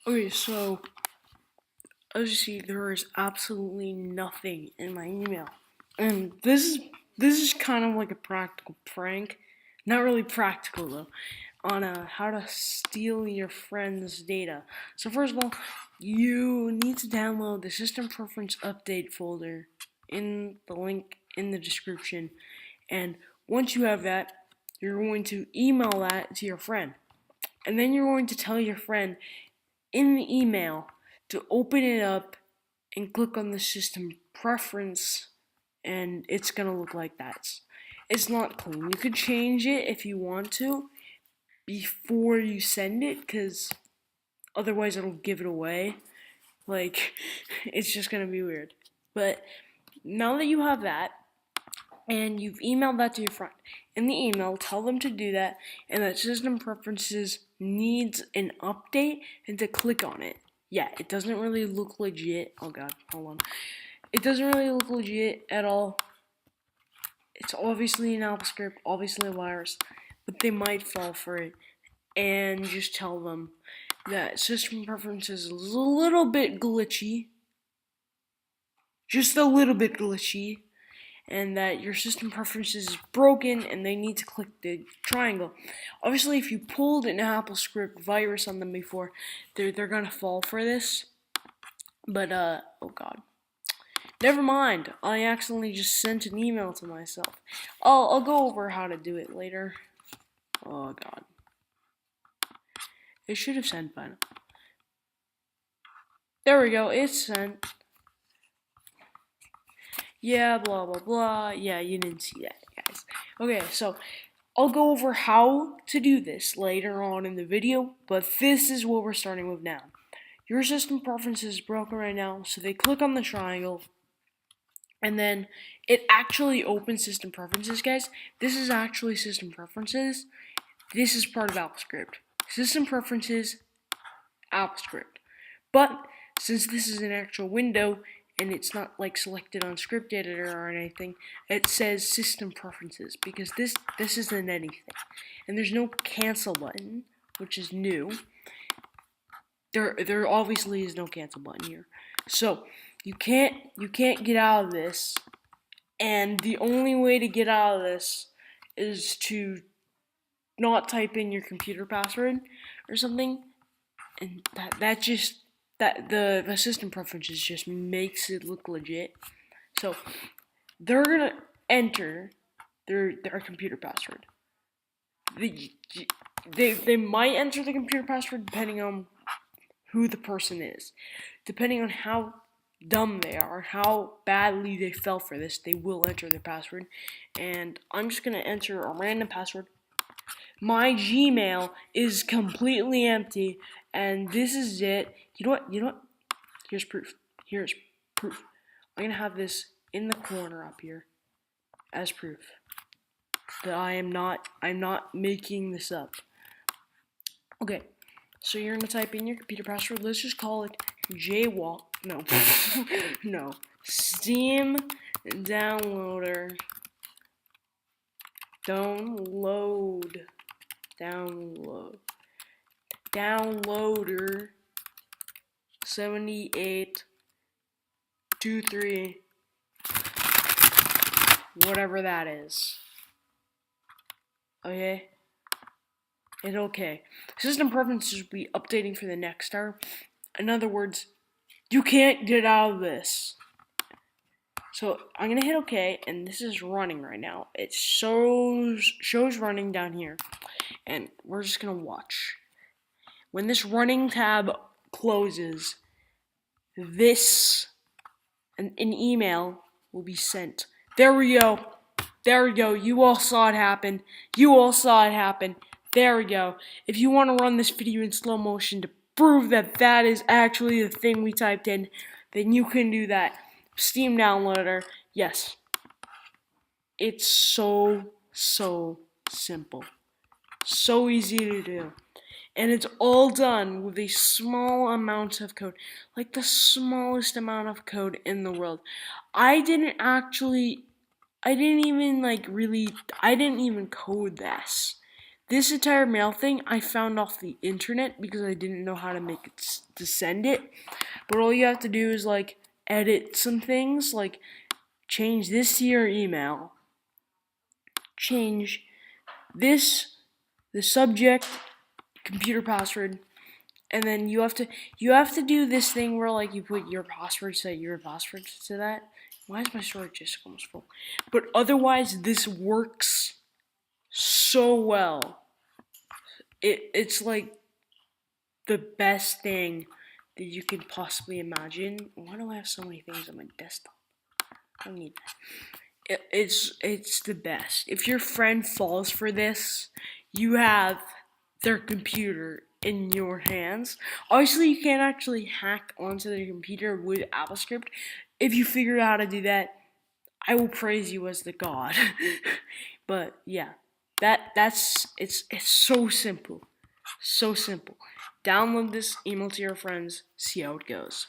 Okay, so as you see, there is absolutely nothing in my email, and this is kind of like a practical prank, not really practical though, on how to steal your friend's data. So first of all, you need to download the System Preference Update folder in the link in the description, and once you have that, you're going to email that to your friend, and then you're going to tell your friend in the email to open it up and click on the system preference, and it's gonna look like that. It's not clean. You could change it if you want to before you send it, because otherwise it'll give it away. Like, it's just gonna be weird. But now that you have that, and you've emailed that to your friend, in the email, tell them to do that, and that system preferences needs an update, and to click on it. Yeah, it doesn't really look legit. Oh god, hold on. It doesn't really look legit at all. It's obviously an Applescript, obviously a virus, but they might fall for it. And just tell them that system preferences is a little bit glitchy, just a little bit glitchy, and that your system preferences is broken and they need to click the triangle. Obviously, if you pulled an Applescript virus on them before, they're gonna fall for this. But oh god. Never mind. I accidentally just sent an email to myself. I'll go over how to do it later. Oh god. It should have sent by now. There we go, it's sent. Yeah, blah blah blah. Yeah, you didn't see that, guys. Okay, so I'll go over how to do this later on in the video, but this is what we're starting with now. Your system preferences is broken right now, so they click on the triangle, and then it actually opens system preferences, guys. This is actually system preferences. This is part of Applescript. System preferences, Applescript. But since this is an actual window and it's not like selected on script editor or anything, it says system preferences because this isn't anything. And there's no cancel button, which is new. There obviously is no cancel button here. So you can't get out of this, and the only way to get out of this is to not type in your computer password or something, and the system preferences just makes it look legit. So they're gonna enter their computer password. They might enter the computer password depending on who the person is, depending on how dumb they are, how badly they fell for this. They will enter their password, and I'm just gonna enter a random password. My Gmail is completely empty, and this is it. You know what? Here's proof. Here's proof. I'm gonna have this in the corner up here as proof that I'm not making this up. Okay, so you're gonna type in your computer password. Let's just call it JWalk. No, no. Steam downloader. Downloader 7823, whatever that is. Okay? And okay. System preferences will be updating for the next hour. In other words, you can't get out of this. So I'm gonna hit OK, and this is running right now. It shows running down here, and we're just gonna watch. When this running tab closes, this an email will be sent. There we go. There we go. You all saw it happen. You all saw it happen. There we go. If you want to run this video in slow motion to prove that that is actually the thing we typed in, then you can do that. Steam downloader, yes. It's so simple. So easy to do. And it's all done with a small amount of code, like the smallest amount of code in the world. I didn't even code this. This entire mail thing I found off the internet because I didn't know how to make it to send it. But all you have to do is like edit some things, like change this to your email, change this, the subject, computer password, and then you have to do this thing where like you put your password, set your password to that. Why is my storage just almost full? But otherwise, this works so well. It's like the best thing that you can possibly imagine. Why do I have so many things on my desktop? I don't need that. It's the best. If your friend falls for this, you have their computer in your hands. Obviously, you can't actually hack onto their computer with Applescript. If you figure out how to do that, I will praise you as the god. But yeah, it's so simple. So simple. Download this, email to your friends, see how it goes.